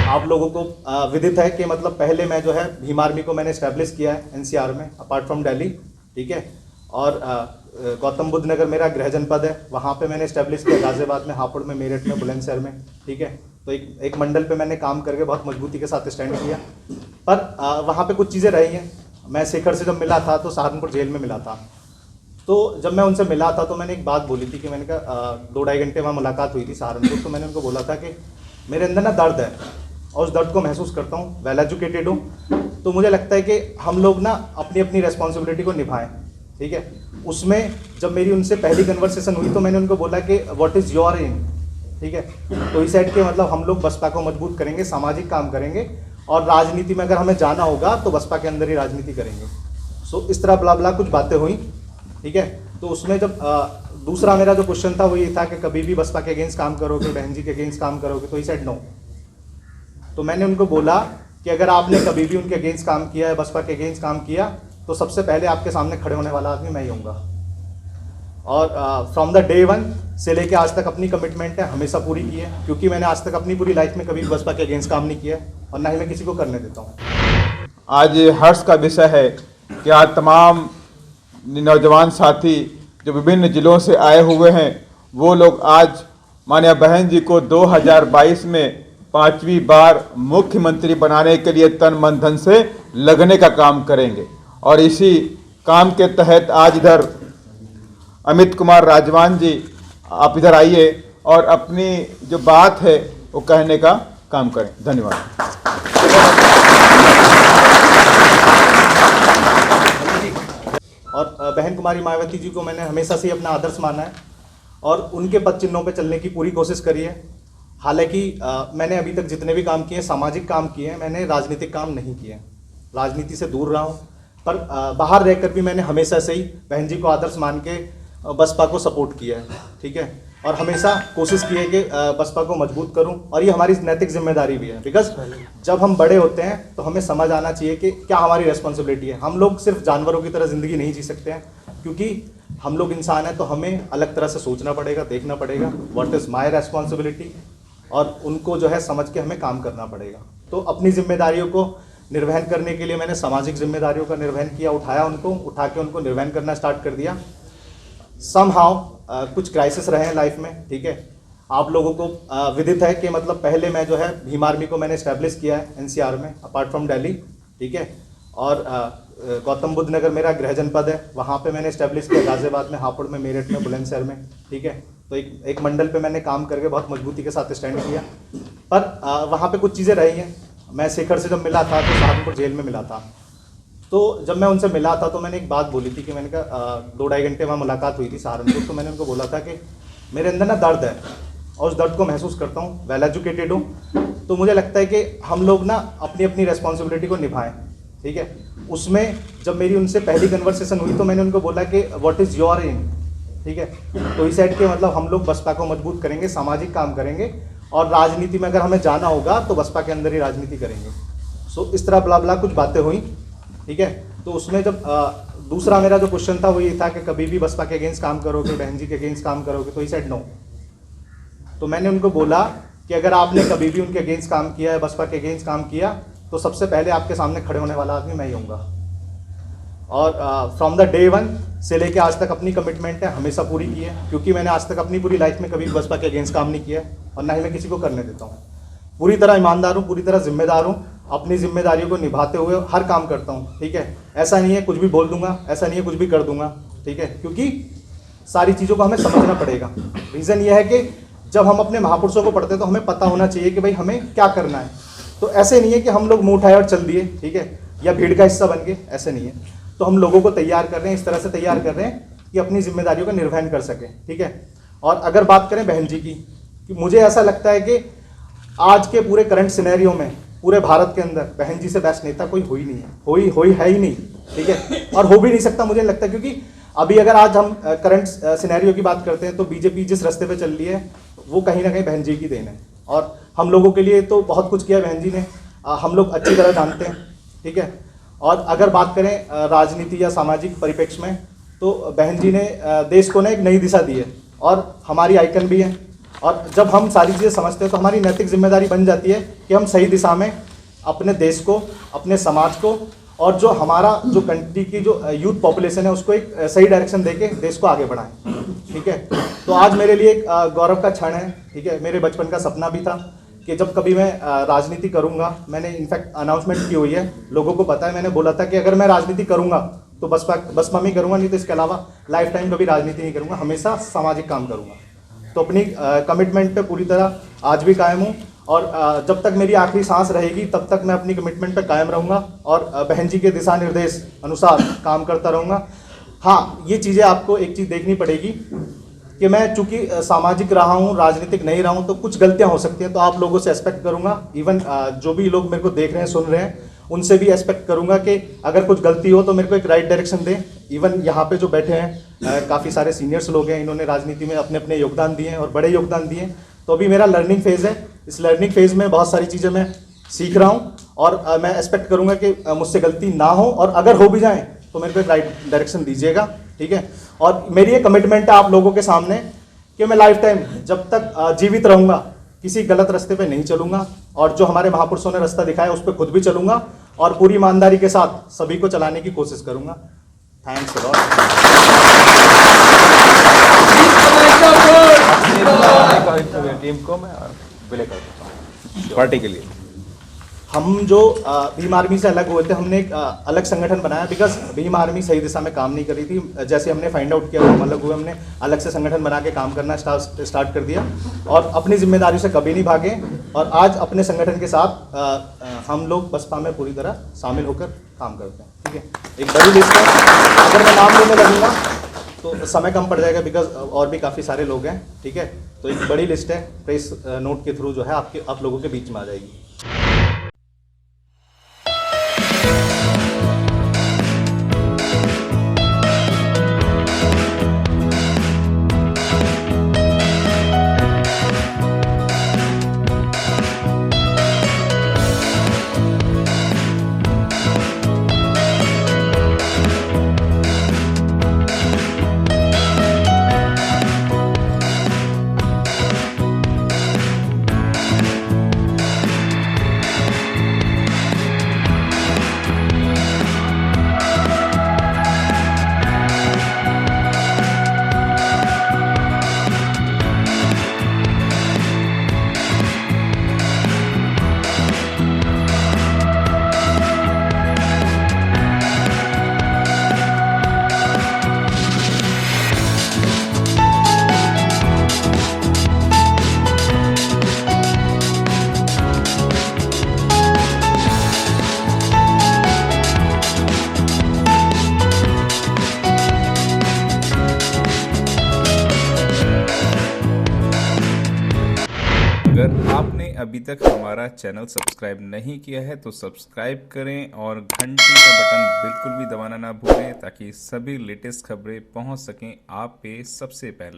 आप लोगों को विदित है कि मतलब पहले मैं जो है भीम आर्मी को मैंने इस्टेब्लिश किया है एनसीआर में अपार्ट फ्रॉम दिल्ली, ठीक है। और गौतम बुद्ध नगर मेरा गृह जनपद है, वहाँ पे मैंने इस्टेब्लिश किया, गाजियाबाद में, हापुड़ में, मेरठ में, बुलंदशहर में, ठीक है। तो एक मंडल पे मैंने काम करके बहुत मजबूती के साथ स्टैंड किया। पर वहाँ पे कुछ चीज़ें रही हैं। मैं शेखर से जब मिला था तो सहारनपुर जेल में मिला था। तो जब मैं उनसे मिला था तो मैंने एक बात बोली थी कि मैंने कहा 2-2.5 घंटे वहाँ मुलाकात हुई थी सहारनपुर। तो मैंने उनको बोला था कि मेरे अंदर ना दर्द है और उस दर्द को महसूस करता हूँ, वेल एजुकेटेड हूँ। तो मुझे लगता है कि हम लोग ना अपनी अपनी रेस्पॉन्सिबिलिटी को निभाएं, ठीक है। उसमें जब मेरी उनसे पहली कन्वर्सेशन हुई तो मैंने उनको बोला कि व्हाट इज़ योर एम, ठीक है। तो इस साइड के मतलब हम लोग बसपा को मजबूत करेंगे, सामाजिक काम करेंगे और राजनीति में अगर हमें जाना होगा तो बसपा के अंदर ही राजनीति करेंगे। सो इस तरह बला बला कुछ बातें हुई, ठीक है। तो उसमें जब दूसरा मेरा जो क्वेश्चन था वो ये था कि कभी भी बसपा के अगेंस्ट काम करोगे, बहन जी के अगेंस्ट काम करोगे, तो ही सेड नो। तो मैंने उनको बोला कि अगर आपने कभी भी उनके अगेंस्ट काम किया है, बसपा के अगेंस्ट काम किया, तो सबसे पहले आपके सामने खड़े होने वाला आदमी मैं ही होऊंगा। और फ्रॉम द डे 1 से लेके आज तक अपनी कमिटमेंट है हमेशा पूरी की है, क्योंकि मैंने आज तक अपनी पूरी लाइफ में कभी भी बसपा के अगेंस्ट काम नहीं किया और ना ही मैं किसी को करने देता हूँ। आज हर्ष का विषय है कि आज तमाम नौजवान साथी जो विभिन्न जिलों से आए हुए हैं, वो लोग आज माननीय बहन जी को 2022 में 5वीं बार मुख्यमंत्री बनाने के लिए तन मन धन से लगने का काम करेंगे। और इसी काम के तहत आज इधर अमित कुमार राजवान जी, आप इधर आइए और अपनी जो बात है वो कहने का काम करें। धन्यवाद। और बहन कुमारी मायावती जी को मैंने हमेशा से ही अपना आदर्श माना है और उनके पद चिन्हों पे चलने की पूरी कोशिश करी है। हालांकि मैंने अभी तक जितने भी काम किए, सामाजिक काम किए हैं, मैंने राजनीतिक काम नहीं किए। राजनीति से दूर रहा हूँ, पर बाहर रहकर भी मैंने हमेशा से ही बहन जी को आदर्श मान के बसपा को सपोर्ट किया है, ठीक है। और हमेशा कोशिश की है कि बसपा को मजबूत करूं और ये हमारी नैतिक जिम्मेदारी भी है। बिकॉज जब हम बड़े होते हैं तो हमें समझ आना चाहिए कि क्या हमारी रेस्पॉन्सिबिलिटी है। हम लोग सिर्फ जानवरों की तरह ज़िंदगी नहीं जी सकते हैं, क्योंकि हम लोग इंसान हैं, तो हमें अलग तरह से सोचना पड़ेगा, देखना पड़ेगा व्हाट इज़ माई रेस्पॉन्सिबिलिटी, और उनको जो है समझ के हमें काम करना पड़ेगा। तो अपनी जिम्मेदारियों को निर्वहन करने के लिए मैंने सामाजिक जिम्मेदारियों का निर्वहन किया, उठा के उनको निर्वहन करना स्टार्ट कर दिया। समहाउ कुछ क्राइसिस रहे हैं लाइफ में, ठीक है। आप लोगों को विदित है कि मतलब पहले मैं जो है भीम आर्मी को मैंने इस्टेब्लिश किया है एनसीआर में अपार्ट फ्रॉम दिल्ली, ठीक है। और गौतम बुद्ध नगर मेरा गृह जनपद है, वहाँ पे मैंने इस्टेब्लिश किया, गाजियाबाद में, हापुड़ में, मेरठ में, बुलंदशहर में, ठीक है। तो एक मंडल पे मैंने काम करके बहुत मजबूती के साथ स्टैंड किया। पर वहाँ पे कुछ चीज़ें रही हैं। मैं शेखर से जब मिला था तो सहारनपुर जेल में मिला था। तो जब मैं उनसे मिला था तो मैंने एक बात बोली थी कि मैंने कहा 2-2.5 घंटे वहाँ मुलाकात हुई थी सहारनपुर। तो मैंने उनको बोला था कि मेरे अंदर ना दर्द है और उस दर्द को महसूस करता हूँ, वेल एजुकेटेड हूँ। तो मुझे लगता है कि हम लोग ना अपनी अपनी रेस्पॉन्सिबिलिटी को निभाएं, ठीक है। उसमें जब मेरी उनसे पहली कन्वर्सेशन हुई तो मैंने उनको बोला कि व्हाट इज़ योर एम, ठीक है। तो इस साइड के मतलब हम लोग बसपा को मजबूत करेंगे, सामाजिक काम करेंगे और राजनीति में अगर हमें जाना होगा तो बसपा के अंदर ही राजनीति करेंगे। सो इस तरह बला बला कुछ बातें हुई, ठीक है। तो उसमें जब दूसरा मेरा जो क्वेश्चन था वो ये था कि कभी भी बसपा के अगेंस्ट काम करोगे, बहन जी के अगेंस्ट काम करोगे, तो ही सेड नो। तो मैंने उनको बोला कि अगर आपने कभी भी उनके अगेंस्ट काम किया है, बसपा के अगेंस्ट काम किया, तो सबसे पहले आपके सामने खड़े होने वाला आदमी मैं ही होऊंगा। और फ्रॉम द डे 1 से लेके आज तक अपनी कमिटमेंट है हमेशा पूरी की है, क्योंकि मैंने आज तक अपनी पूरी लाइफ में कभी बसपा के अगेंस्ट काम नहीं किया और ना ही मैं किसी को करने देता हूँ। पूरी तरह ईमानदार हूँ, पूरी तरह जिम्मेदार हूँ, अपनी जिम्मेदारियों को निभाते हुए हर काम करता हूँ, ठीक है। ऐसा नहीं है कुछ भी बोल दूंगा, ऐसा नहीं है कुछ भी कर दूंगा, ठीक है, क्योंकि सारी चीज़ों को हमें समझना पड़ेगा। रीज़न ये है कि जब हम अपने महापुरुषों को पढ़ते हैं तो हमें पता होना चाहिए कि भाई हमें क्या करना है। तो ऐसे नहीं है कि हम लोग मुँह उठाए और चल दिए, ठीक है, या भीड़ का हिस्सा बन गए, ऐसे नहीं है। तो हम लोगों को तैयार कर रहे हैं, इस तरह से तैयार कर रहे हैं कि अपनी जिम्मेदारियों का निर्वहन कर सकें, ठीक है। और अगर बात करें बहन जी की, कि मुझे ऐसा लगता है कि आज के पूरे करंट सिनेरियो में पूरे भारत के अंदर बहन जी से बेस्ट नेता कोई हो ही नहीं है, कोई है ही नहीं, ठीक है, और हो भी नहीं सकता मुझे लगता है। क्योंकि अभी अगर आज हम करंट सिनेरियो की बात करते हैं तो बीजेपी जिस रास्ते पे चल रही है वो कहीं ना कहीं बहन जी की देन है। और हम लोगों के लिए तो बहुत कुछ किया बहन जी ने, हम लोग अच्छी तरह जानते हैं, ठीक है। और अगर बात करें राजनीति या सामाजिक परिप्रेक्ष्य में, तो बहन जी ने देश को ना एक नई दिशा दी है और हमारी आइकन भी है। और जब हम सारी चीज़ें समझते हैं तो हमारी नैतिक जिम्मेदारी बन जाती है कि हम सही दिशा में अपने देश को, अपने समाज को और जो हमारा जो कंट्री की जो यूथ पॉपुलेशन है उसको एक सही डायरेक्शन देके देश को आगे बढ़ाएं। ठीक है, तो आज मेरे लिए एक गौरव का क्षण है। ठीक है, मेरे बचपन का सपना भी था कि जब कभी मैं राजनीति करूंगा, मैंने इनफैक्ट अनाउंसमेंट की हुई है, लोगों को पता है, मैंने बोला था कि अगर मैं राजनीति करूंगा तो बसपा में करूंगा, नहीं तो इसके अलावा लाइफ टाइम कभी राजनीति नहीं करूंगा, हमेशा सामाजिक काम करूंगा। तो अपनी कमिटमेंट पे पूरी तरह आज भी कायम हूँ और जब तक मेरी आखिरी सांस रहेगी तब तक मैं अपनी कमिटमेंट पे कायम रहूँगा और बहन जी के दिशा निर्देश अनुसार काम करता रहूँगा। हाँ, ये चीज़ें आपको एक चीज़ देखनी पड़ेगी कि मैं चूंकि सामाजिक रहा हूँ, राजनीतिक नहीं रहा हूँ, तो कुछ गलतियाँ हो सकती हैं, तो आप लोगों से एक्सपेक्ट करूँगा। इवन जो भी लोग मेरे को देख रहे हैं, सुन रहे हैं, उनसे भी एक्सपेक्ट करूँगा कि अगर कुछ गलती हो तो मेरे को एक राइट डायरेक्शन दें। इवन यहाँ पे जो बैठे हैं काफ़ी सारे सीनियर्स लोग हैं, इन्होंने राजनीति में अपने अपने योगदान दिए हैं और बड़े योगदान दिए हैं। तो अभी मेरा लर्निंग फेज़ है, इस लर्निंग फेज़ में बहुत सारी चीज़ें मैं सीख रहा हूँ और मैं एक्सपेक्ट करूँगा कि मुझसे गलती ना हो और अगर हो भी जाए तो मेरे को एक राइट डायरेक्शन दीजिएगा। ठीक है, और मेरी ये कमिटमेंट है आप लोगों के सामने कि मैं लाइफ टाइम जब तक जीवित रहूँगा किसी गलत रास्ते पे नहीं चलूँगा और जो हमारे महापुरुषों ने रास्ता दिखाया उस पर खुद भी चलूँगा और पूरी ईमानदारी के साथ सभी को चलाने की कोशिश करूँगा। Thanks a lot. टीम को मैं विलय कर देता हूँ पार्टी के लिए। हम जो भीम आर्मी से अलग हुए थे, हमने एक अलग संगठन बनाया बिकॉज भीम आर्मी सही दिशा में काम नहीं कर रही थी। जैसे हमने फाइंड आउट किया, हम अलग हुए, हमने अलग से संगठन बना के काम करना स्टार्ट कर दिया और अपनी जिम्मेदारी से कभी नहीं भागे। और आज अपने संगठन के साथ हम लोग बसपा में पूरी तरह शामिल होकर काम करते हैं। ठीक है, एक बड़ी लिस्ट है, अगर मैं नाम लेने लगूंगा तो समय कम पड़ जाएगा बिकॉज और भी काफ़ी सारे लोग हैं। ठीक है, तो एक बड़ी लिस्ट है, प्रेस नोट के थ्रू जो है आप लोगों के बीच में आ जाएगी। अगर आपने अभी तक हमारा चैनल सब्सक्राइब नहीं किया है तो सब्सक्राइब करें और घंटी का बटन बिल्कुल भी दबाना ना भूलें ताकि सभी लेटेस्ट खबरें पहुंच सकें आप पे सबसे पहले।